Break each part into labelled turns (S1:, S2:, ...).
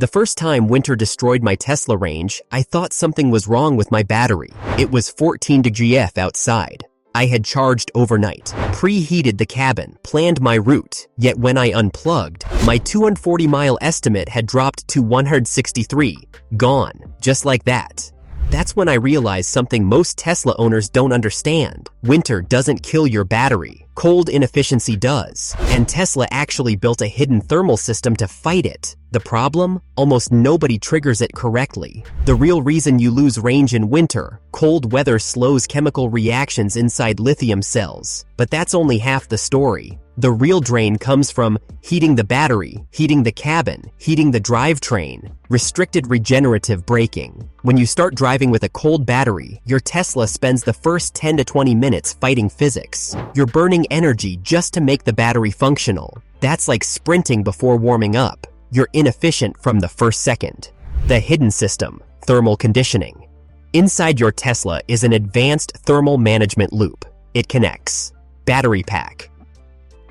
S1: The first time winter destroyed my Tesla range, I thought something was wrong with my battery. It was 14 degrees F outside. I had charged overnight, preheated the cabin, planned my route, yet when I unplugged, my 240-mile estimate had dropped to 163. Gone, just like that. That's when I realized something most Tesla owners don't understand. Winter doesn't kill your battery. Cold inefficiency does. And Tesla actually built a hidden thermal system to fight it. The problem? Almost nobody triggers it correctly. The real reason you lose range in winter: cold weather slows chemical reactions inside lithium cells. But that's only half the story. The real drain comes from heating the battery, heating the cabin, heating the drivetrain. Restricted regenerative braking. When you start driving with a cold battery, your Tesla spends the first 10 to 20 minutes fighting physics. You're burning energy just to make the battery functional. That's like sprinting before warming up. You're inefficient from the first second. The hidden system: thermal conditioning. Inside your Tesla is an advanced thermal management loop. It connects battery pack,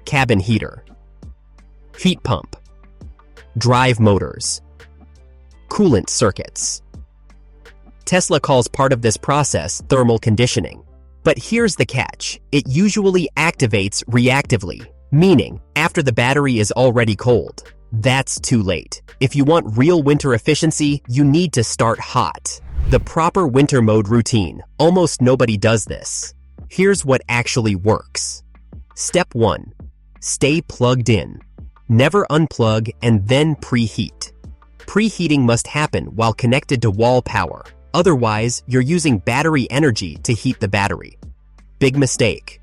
S1: cabin heater, heat pump, drive motors, coolant circuits. Tesla calls part of this process thermal conditioning. But here's the catch: it usually activates reactively, meaning after the battery is already cold. That's too late. If you want real winter efficiency, you need to start hot. The proper winter mode routine. Almost nobody does this. Here's what actually works. Step 1. Stay plugged in. Never unplug and then preheat. Preheating must happen while connected to wall power. Otherwise, you're using battery energy to heat the battery. Big mistake.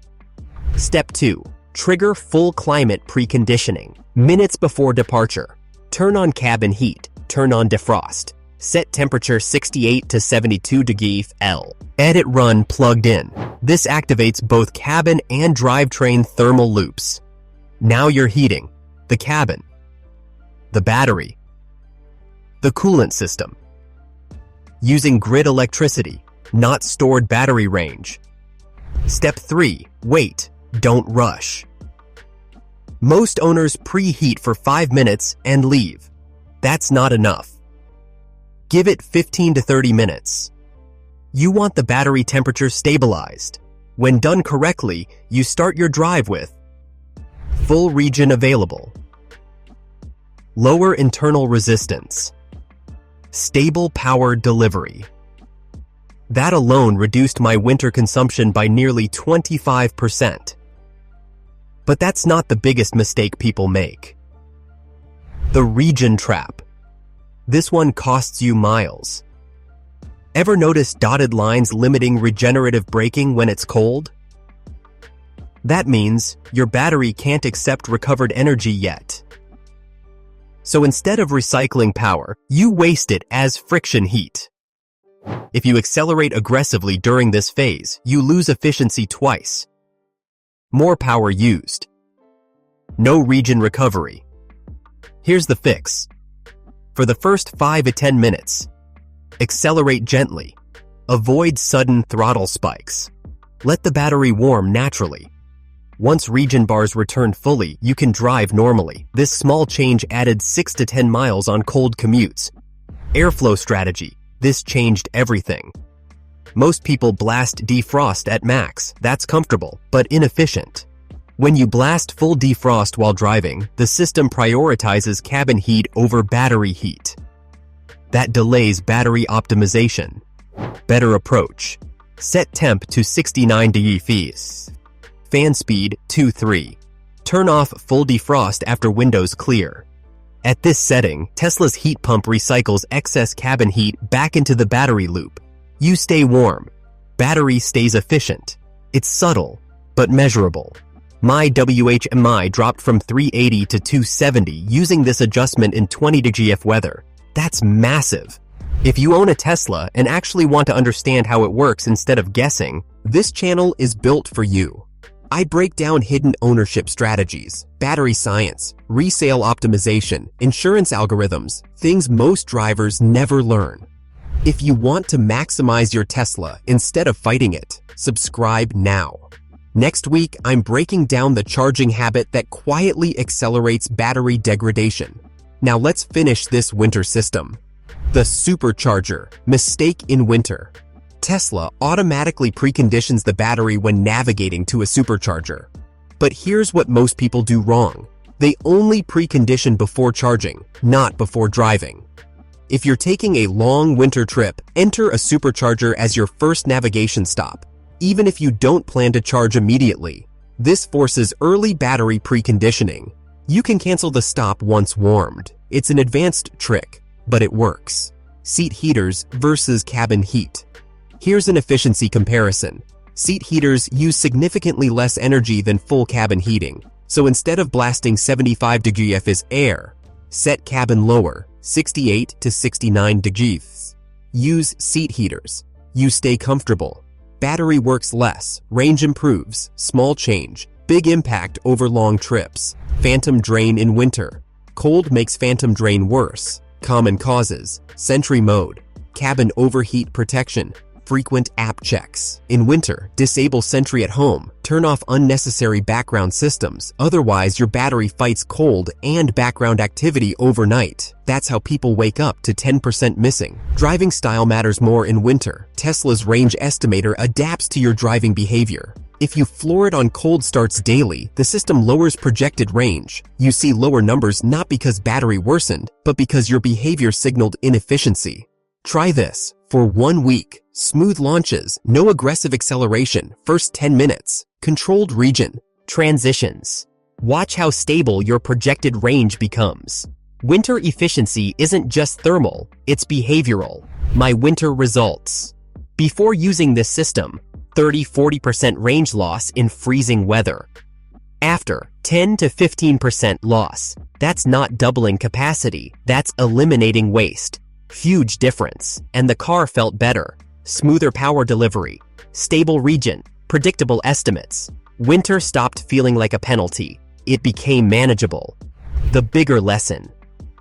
S1: Step 2. Trigger full climate preconditioning. Minutes before departure. Turn on cabin heat. Turn on defrost. Set temperature 68 to 72 degrees L. Edit run plugged in. This activates both cabin and drivetrain thermal loops. Now you're heating the cabin, the battery, the coolant system. Using grid electricity, not stored battery range. Step 3. Wait. Don't rush. Most owners preheat for 5 minutes and leave. That's not enough. Give it 15 to 30 minutes. You want the battery temperature stabilized. When done correctly, you start your drive with full regen available, lower internal resistance, stable power delivery. That alone reduced my winter consumption by nearly 25%. But that's not the biggest mistake people make. The regen trap. This one costs you miles. Ever notice dotted lines limiting regenerative braking when it's cold? That means your battery can't accept recovered energy yet. So instead of recycling power, you waste it as friction heat. If you accelerate aggressively during this phase, you lose efficiency twice. More power used. No regen recovery. Here's the fix. For the first 5 to 10 minutes, accelerate gently. Avoid sudden throttle spikes. Let the battery warm naturally. Once regen bars return fully, you can drive normally. This small change added 6 to 10 miles on cold commutes. Airflow strategy. This changed everything. Most people blast defrost at max. That's comfortable, but inefficient. When you blast full defrost while driving, the system prioritizes cabin heat over battery heat. That delays battery optimization. Better approach. Set temp to 69 degrees. Fan speed 2-3. Turn off full defrost after windows clear. At this setting, Tesla's heat pump recycles excess cabin heat back into the battery loop. You stay warm. Battery stays efficient. It's subtle, but measurable. My WHMI dropped from 380 to 270 using this adjustment in 20 degrees F weather. That's massive. If you own a Tesla and actually want to understand how it works instead of guessing, this channel is built for you. I break down hidden ownership strategies, battery science, resale optimization, insurance algorithms, things most drivers never learn. If you want to maximize your Tesla instead of fighting it, subscribe now. Next week, I'm breaking down the charging habit that quietly accelerates battery degradation. Now let's finish this winter system. The supercharger, mistake in winter. Tesla automatically preconditions the battery when navigating to a supercharger. But here's what most people do wrong. They only precondition before charging, not before driving. If you're taking a long winter trip, enter a supercharger as your first navigation stop, even if you don't plan to charge immediately. This forces early battery preconditioning. You can cancel the stop once warmed. It's an advanced trick, but it works. Seat heaters versus cabin heat. Here's an efficiency comparison. Seat heaters use significantly less energy than full cabin heating, so instead of blasting 75 degrees as air, set cabin lower, 68 to 69 degrees. Use seat heaters. You stay comfortable. Battery works less, range improves, small change, big impact over long trips. Phantom drain in winter. Cold makes phantom drain worse. Common causes: Sentry mode, cabin overheat protection, frequent app checks. In winter, disable Sentry at home. Turn off unnecessary background systems, otherwise your battery fights cold and background activity overnight. That's how people wake up to 10% missing. Driving style matters more in winter. Tesla's range estimator adapts to your driving behavior. If you floor it on cold starts daily, the system lowers projected range. You see lower numbers not because battery worsened, but because your behavior signaled inefficiency. Try this. For 1 week, smooth launches, no aggressive acceleration, first 10 minutes, controlled region, transitions. Watch how stable your projected range becomes. Winter efficiency isn't just thermal, it's behavioral. My winter results. Before using this system, 30–40% range loss in freezing weather. After, 10 to 15% loss. That's not doubling capacity, that's eliminating waste. Huge difference, and the car felt better. Smoother power delivery, stable region, predictable estimates. Winter stopped feeling like a penalty. It became manageable. The bigger lesson.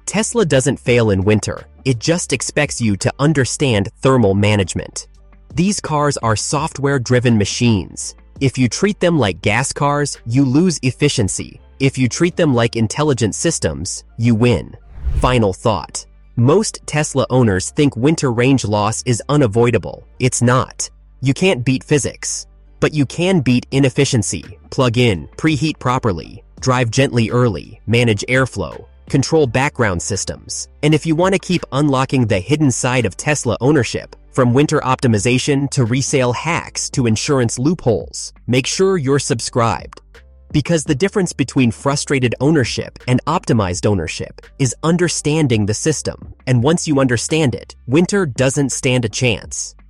S1: Tesla doesn't fail in winter. It just expects you to understand thermal management. These cars are software-driven machines. If you treat them like gas cars, you lose efficiency. If you treat them like intelligent systems, you win. Final thought. Most Tesla owners think winter range loss is unavoidable. It's not. You can't beat physics. But you can beat inefficiency. Plug in, preheat properly, drive gently early, manage airflow, control background systems. And if you want to keep unlocking the hidden side of Tesla ownership, from winter optimization to resale hacks to insurance loopholes, make sure you're subscribed. Because the difference between frustrated ownership and optimized ownership is understanding the system. And once you understand it, winter doesn't stand a chance.